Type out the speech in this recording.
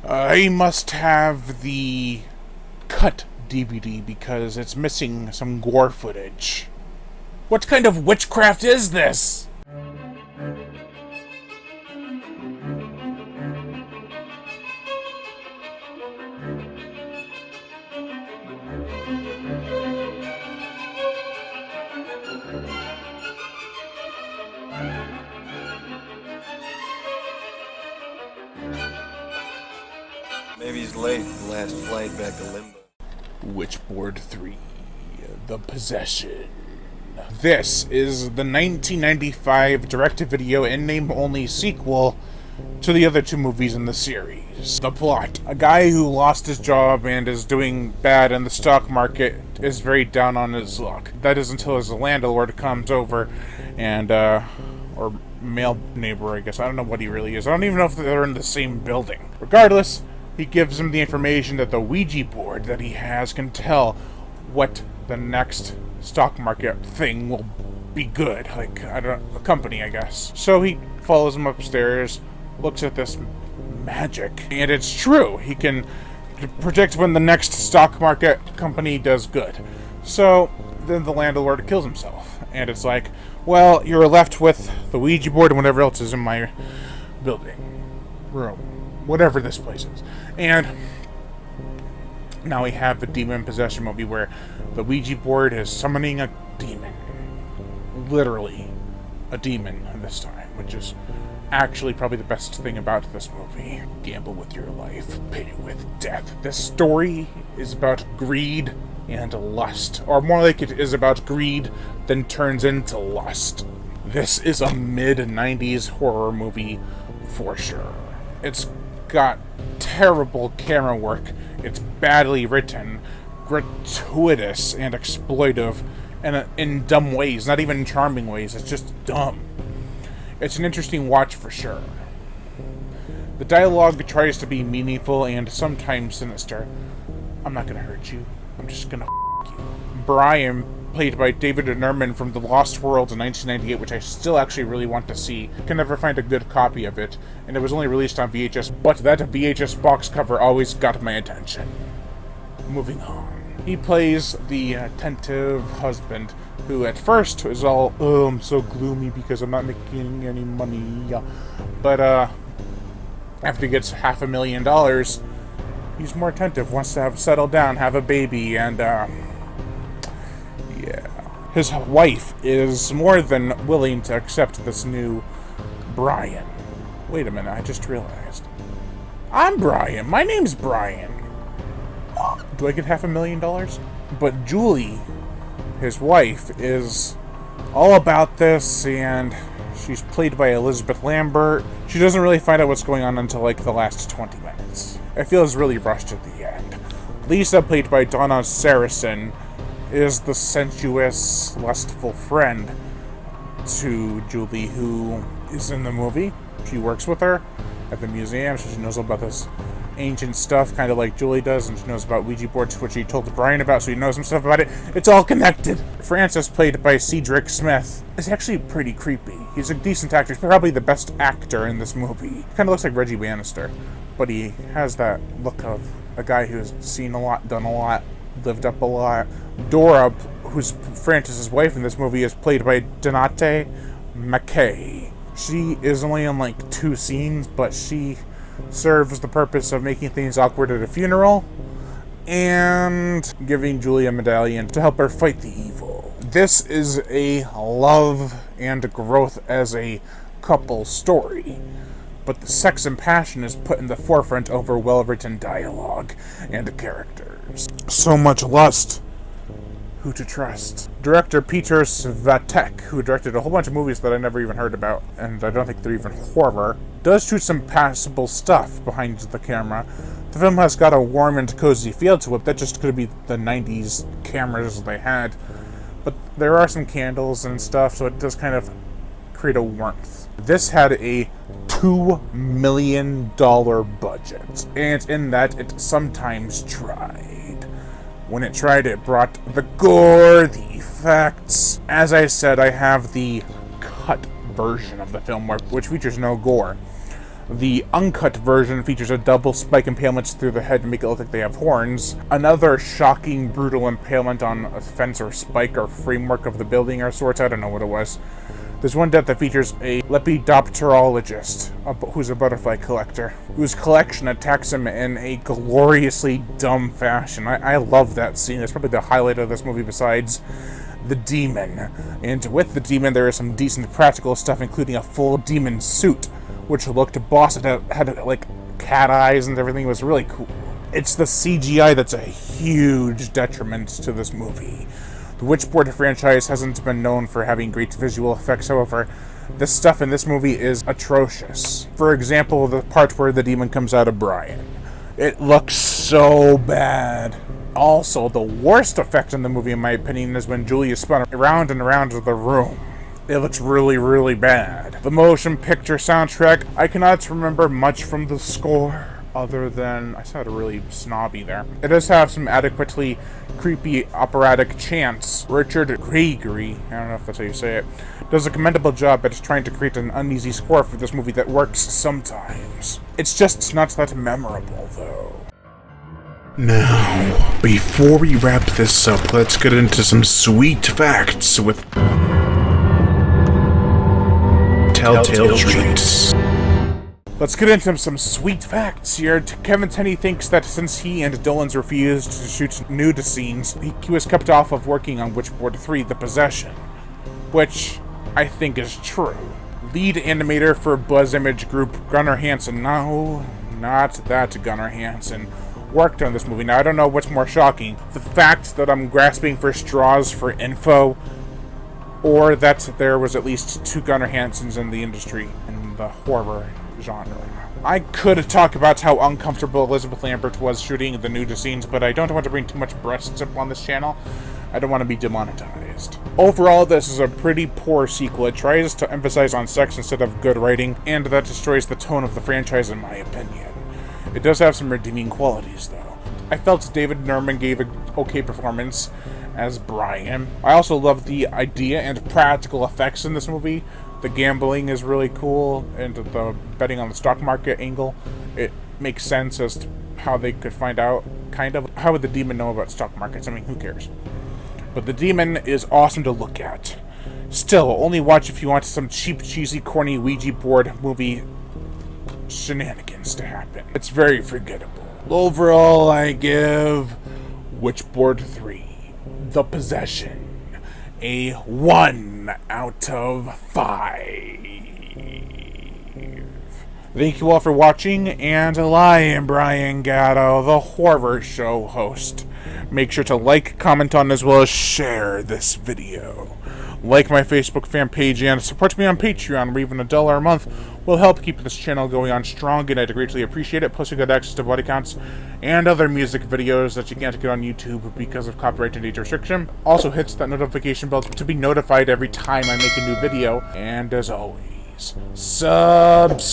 I must have the cut DVD because it's missing some gore footage. What kind of witchcraft is this? Maybe he's late. The last flight back to Limbo. Witchboard III, The Possession. This is the 1995 direct-to-video and name-only sequel to the other two movies in the series. The plot: a guy who lost his job and is doing bad in the stock market is very down on his luck. That is until his landlord comes over and, or male neighbor, I guess. I don't know what he really is. I don't even know if they're in the same building. Regardless, he gives him the information that the Ouija board that he has can tell what the next stock market thing will be good. Like, I don't know, a company, I guess. So he follows him upstairs, looks at this magic, and it's true. He can predict when the next stock market company does good. So then the landlord kills himself, and it's like, well, you're left with the Ouija board and whatever else is in my building, room, whatever this place is. And now we have the demon possession movie where the Ouija board is summoning a demon. Literally a demon this time, which is actually probably the best thing about this movie. Gamble with your life, pay with death. This story is about greed and lust, or more like it is about greed then turns into lust. This is a mid-90s horror movie for sure. It's got terrible camera work, it's badly written, gratuitous and exploitive, and in dumb ways, not even charming ways, it's just dumb. It's an interesting watch for sure. The dialogue tries to be meaningful and sometimes sinister. I'm not gonna hurt you, I'm just gonna you. Brian, played by David Nerman from The Lost World in 1998, which I still actually really want to see. Can never find a good copy of it, and it was only released on VHS, but that VHS box cover always got my attention. Moving on. He plays the attentive husband, who at first is all, oh, I'm so gloomy because I'm not making any money. But after he gets $500,000, he's more attentive, wants to settle down, have a baby, and yeah. His wife is more than willing to accept this new Brian. Wait a minute, I just realized. I'm Brian. My name's Brian. Do I get $500,000? But Julie, his wife, is all about this, and she's played by Elizabeth Lambert. She doesn't really find out what's going on until like the last 20 minutes. It feels really rushed at the end. Lisa, played by Donna Saracen, is the sensuous, lustful friend to Julie who is in the movie. She works with her at the museum, so she knows all about this ancient stuff, kind of like Julie does, and she knows about Ouija boards, which she told Brian about, so he knows some stuff about it. It's all connected. Francis, played by Cedric Smith, is actually pretty creepy. He's a decent actor. He's probably the best actor in this movie. He kind of looks like Reggie Bannister, but he has that look of a guy who's seen a lot, done a lot, lived up a lot. Dora, who's Francis's wife in this movie, is played by Donate McKay. She is only in like 2 scenes, but she serves the purpose of making things awkward at a funeral and giving Julie a medallion to help her fight the evil. This is a love and growth as a couple story, but the sex and passion is put in the forefront over well-written dialogue and characters. So much lust. Who to trust? Director Peter Svatek, who directed a whole bunch of movies that I never even heard about, and I don't think they're even horror, does shoot some passable stuff behind the camera. The film has got a warm and cozy feel to it. That just could be the 90s cameras they had. But there are some candles and stuff, so it does kind of create a warmth. This had a $2 million budget, and in that it sometimes tried. When it tried, it brought the gore, the effects. As I said, I have the cut version of the film, which features no gore. The uncut version features a double spike impalement through the head to make it look like they have horns. Another shocking, brutal impalement on a fence or spike or framework of the building or sorts. I don't know what it was. There's one death that features a lepidopterologist, who's a butterfly collector, whose collection attacks him in a gloriously dumb fashion. I love that scene. It's probably the highlight of this movie besides the demon. And with the demon, there is some decent practical stuff, including a full demon suit, which looked boss. It had like cat eyes and everything. It was really cool. It's the CGI that's a huge detriment to this movie. The Witchboard franchise hasn't been known for having great visual effects, however, the stuff in this movie is atrocious. For example, the part where the demon comes out of Brian. It looks so bad. Also, the worst effect in the movie, in my opinion, is when Julia spun around and around the room. It looks really, really bad. The motion picture soundtrack, I cannot remember much from the score, other than, I sounded really snobby there. It does have some adequately creepy operatic chants. Richard Gregory, I don't know if that's how you say it, does a commendable job at trying to create an uneasy score for this movie that works sometimes. It's just not that memorable, though. Now, before we wrap this up, let's get into some sweet facts with Telltale Treats. Let's get into some sweet facts here. Kevin Tenney thinks that since he and Dillons refused to shoot nude scenes, he was kept off of working on Witchboard III, The Possession, which I think is true. Lead animator for Buzz Image Group, Gunnar Hansen, no, not that Gunnar Hansen, worked on this movie. Now, I don't know what's more shocking, the fact that I'm grasping for straws for info, or that there was at least 2 Gunnar Hansens in the industry, in the horror genre. I could talk about how uncomfortable Elizabeth Lambert was shooting the nudist scenes, but I don't want to bring too much breasts up on this channel. I don't want to be demonetized. Overall, this is a pretty poor sequel. It tries to emphasize on sex instead of good writing, and that destroys the tone of the franchise in my opinion. It does have some redeeming qualities, though. I felt David Nerman gave an okay performance as Brian. I also love the idea and practical effects in this movie. The gambling is really cool, and the betting on the stock market angle. It makes sense as to how they could find out, kind of. How would the demon know about stock markets? I mean, who cares? But the demon is awesome to look at. Still, only watch if you want some cheap, cheesy, corny Ouija board movie shenanigans to happen. It's very forgettable. Overall, I give Witchboard III, The Possession, a 1 out of 5. Thank you all for watching, and I am Brian Gatto, the Horror Show host. Make sure to like, comment on, as well as share this video. Like my Facebook fan page and support me on Patreon, where even $1 a month will help keep this channel going on strong, and I'd greatly appreciate it. Plus, you get access to body counts and other music videos that you can't get on YouTube because of copyright and age restriction. Also, hit that notification bell to be notified every time I make a new video. And as always, subscribe.